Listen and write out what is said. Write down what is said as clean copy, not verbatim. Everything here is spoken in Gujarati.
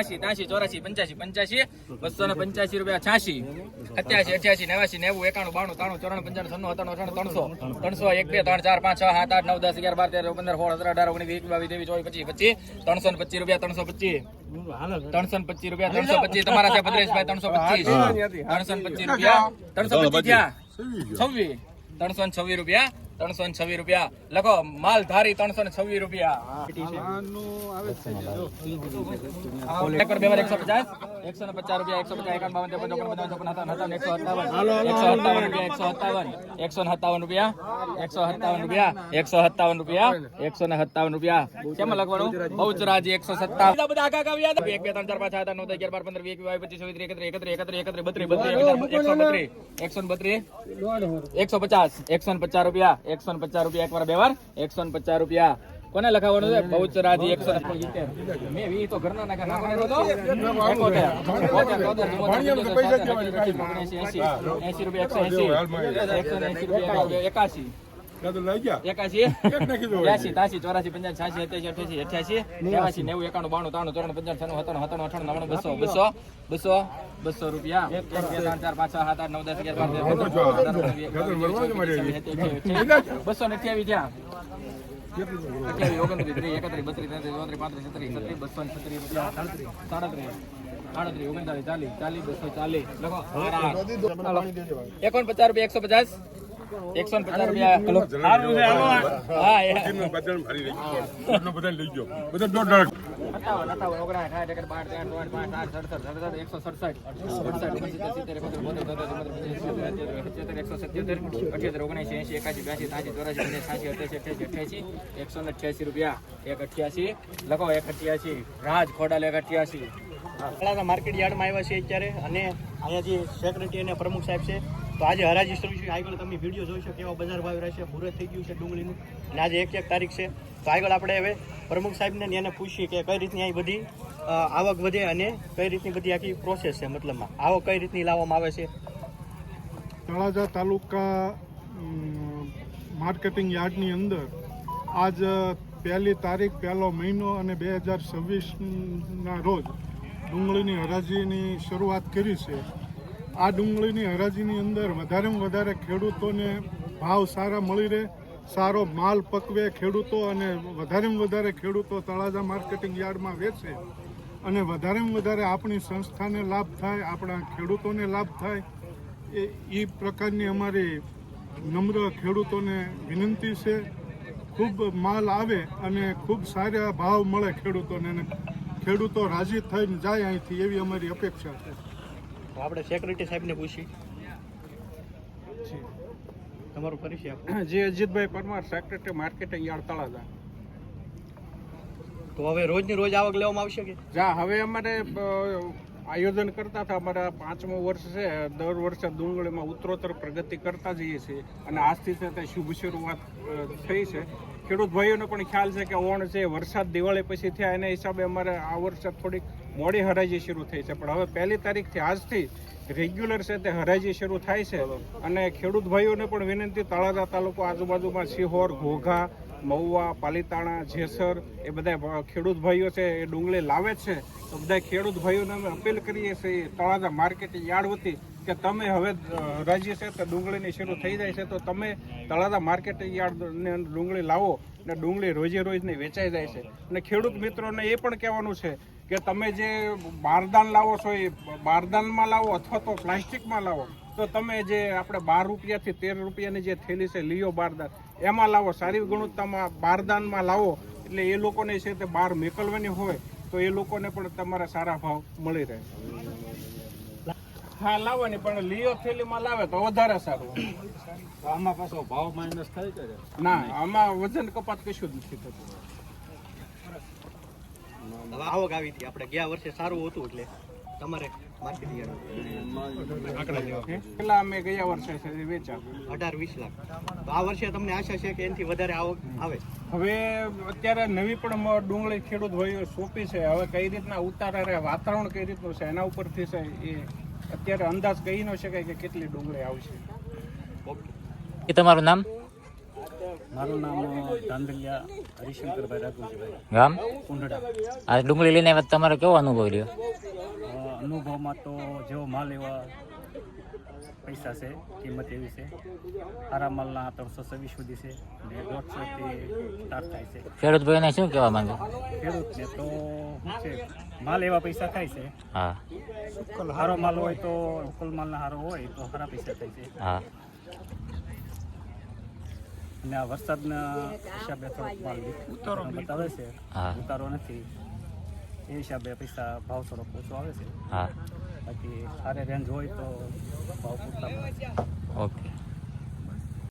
80 83 84 85 85 285 રૂપિયા 86 87 88 89 90 91 92 93 94 95 96 97 300 1 2 3 4 5 6 7 8 9 10 11 12 13 15 16 17 18 19 20 22 23 24 25 325 રૂપિયા 325 રૂપિયા 325 તમારા છે ભદ્રેશભાઈ 325 325 રૂપિયા 325 થયા 26 326 રૂપિયા 326 રૂપિયા લખો માલ ધારી 326 રૂપિયા એક પર બે વાર 150 150 રૂપિયા 150 157 રૂપિયા 157 રૂપિયા 157 રૂપિયા 157 રૂપિયા કેમ લખવાનું બહુચરાજી 157 બધા આગા આવ્યા 1 2 3 4 5 6 7 9 10 11 12 15 20 150 રૂપિયા 150 રૂપિયા એક વાર બે વાર 150 રૂપિયા કોને લખાવવાનું છે બહુચરાજી 170 મેં વી તો ઘરના નાખા નાખવાનો તો 80 રૂપિયા 180 81 83 84 85 86 88 88 90 91 92 93 95 96 97 98 200 200 રૂપિયા 1 2 3 4 5 6 7 8 9 10 11 12 228 રાજ ખોડાલે 88 માર્કેટ યાર્ડમાં આવ્યા છે અત્યારે અને અહીંયા જે સેક્રેટરી અને પ્રમુખ સાહેબ છે તો આજે હરાજી શરૂ છે. આગળ તમે વિડીયો જોઈશો કેવા બજાર ભાવ રહેશે. મુહૂર્ત થઈ ગયું છે ડુંગળીનું અને આજે 1 તારીખ છે. તો આગળ આપણે હવે પ્રમુખ સાહેબને એને પૂછીએ કે કઈ રીતની અહીં બધી આવક વધે અને કઈ રીતની બધી આખી પ્રોસેસ છે, મતલબમાં આવક કઈ રીતની લાવવામાં આવે છે. તળાજા તાલુકા માર્કેટિંગ યાર્ડની અંદર આજ 1 તારીખ 1 મહિનો અને 2026ના રોજ ડુંગળીની હરાજીની શરૂઆત કરી છે. આ ડુંગળીની હરાજીની અંદર વધારેમાં વધારે ખેડૂતોને ભાવ સારા મળી રહે, સારો માલ પકવે ખેડૂતો અને વધારેમાં વધારે ખેડૂતો તળાજા માર્કેટિંગ યાર્ડમાં વેચે અને વધારેમાં વધારે આપણી સંસ્થાને લાભ થાય, આપણા ખેડૂતોને લાભ થાય એ પ્રકારની અમારી નમ્ર ખેડૂતોને વિનંતી છે. ખૂબ માલ આવે અને ખૂબ સારા ભાવ મળે ખેડૂતોને અને ખેડૂતો રાજી થઈને જાય અહીંથી એવી અમારી અપેક્ષા છે. તો આપણે સેક્રેટરી સાહેબને પૂછી તમારો પરિચય આપો. જી Ajitbhai Parmar, secretary marketing yard Talaja. તો હવે રોજની રોજ આવક લેવામાં આવશે કે જા હવે અમારે આયોજન કરતા હતા, અમારા 5મું વર્ષ છે. દર વર્ષે ડુંગળીમાં ઉત્તરોત્તર પ્રગતિ કરતા જઈએ છીએ અને આજથી તે શુભ શરૂઆત થઈ છે. ખેડૂત ભાઈઓને પણ ખ્યાલ છે કે ઓણ છે, વરસાદ દિવાળી પછી થયા એના હિસાબે અમારે આ વર્ષે થોડીક મોડી હરાજી શરૂ થઈ છે, પણ હવે 1 તારીખથી આજથી રેગ્યુલર છે તે હરાજી શરૂ થાય છે. અને ખેડૂત ભાઈઓને પણ વિનંતી, તળાજા તાલુકો આજુબાજુમાં સિહોર, ઘોઘા, મહુવા, પાલીતાણા, જેસર એ બધા ખેડૂત ભાઈઓ છે એ ડુંગળી લાવે છે. તો બધા ખેડૂત ભાઈઓને અમે અપીલ કરીએ છીએ તળાજા માર્કેટિંગ યાર્ડ વતી કે તમે હવે હરાજી છે તો ડુંગળીની શરૂ થઈ જાય છે તો તમે તળાજા માર્કેટિંગ યાર્ડની અંદર ડુંગળી લાવો અને ડુંગળી રોજે રોજની વેચાઈ જાય છે. અને ખેડૂત મિત્રોને એ પણ કહેવાનું છે કે તમે જે બારદાન લાવો છો એ બારદાનમાં લાવો અથવા તો પ્લાસ્ટિકમાં લાવો, તો તમે જે આપણે 12 રૂપિયાથી 13 રૂપિયાની જે થેલી છે લિયો બારદાન એમાં લાવો. સારી ગુણવત્તામાં બારદાનમાં લાવો એટલે એ લોકોને છે તે બહાર મોકલવાની હોય તો એ લોકોને પણ તમારા સારા ભાવ મળી રહે. હા લાવવાની, પણ લીઓ થેલીમાં લાવે તો વધારે સારું. આમાં પાછો ભાવ માઇનસ થાય છે? ના, આમાં વજન કપાત કશું જ નથી થતું. હવે આવક આવી હતી આપણે ગયા વર્ષે સારું હતું એટલે તમારે માર્કેટ પેલા અમે ગયા વર્ષે છે એ વેચ્યા 18-20 લાખ. તો આ વર્ષે તમને આશા છે કે એનાથી વધારે આવક આવે? હવે અત્યારે નવી પણ ડુંગળી ખેડૂત ભાઈઓ સોંપી છે. હવે કઈ રીતના ઉતારા રહે, વાતાવરણ કઈ રીતનું છે એના ઉપરથી છે એ અત્યારે અંદાજ કહી ન શકાય કે કેટલી ડુંગળી આવશે. એ તમારું નામ? મારું નામ ધાંધલિયા હરિશંકરભાઈ રાઘુજીભાઈ, ગામ? કુંડડા. આ ડુંગળી લઈને આવ્યા, તમારો કેવો અનુભવ રહ્યો? અનુભવમાં તો જેવો માલ એવા પૈસા છે, કિંમત એવી છે. સારા માલના 326 સુધી છે અને 150 થી સ્ટાર્ટ થાય છે. ખેડૂત ભાઈને શું કહેવા માંગો? ખેડૂતને તો શું છે, માલ એવા પૈસા થાય છે. હા સારો માલ હોય તો લોકલ માલના સારો હોય તો સારા પૈસા થાય છે. હા અને આ વરસાદના હિસાબે થોડોક માલ બતાવે છે, હા. ઉતારો નથી એ હિસાબે પૈસા ભાવ થોડોક ઓછો આવે છે. હા બાકી સારી રેન્જ હોય તો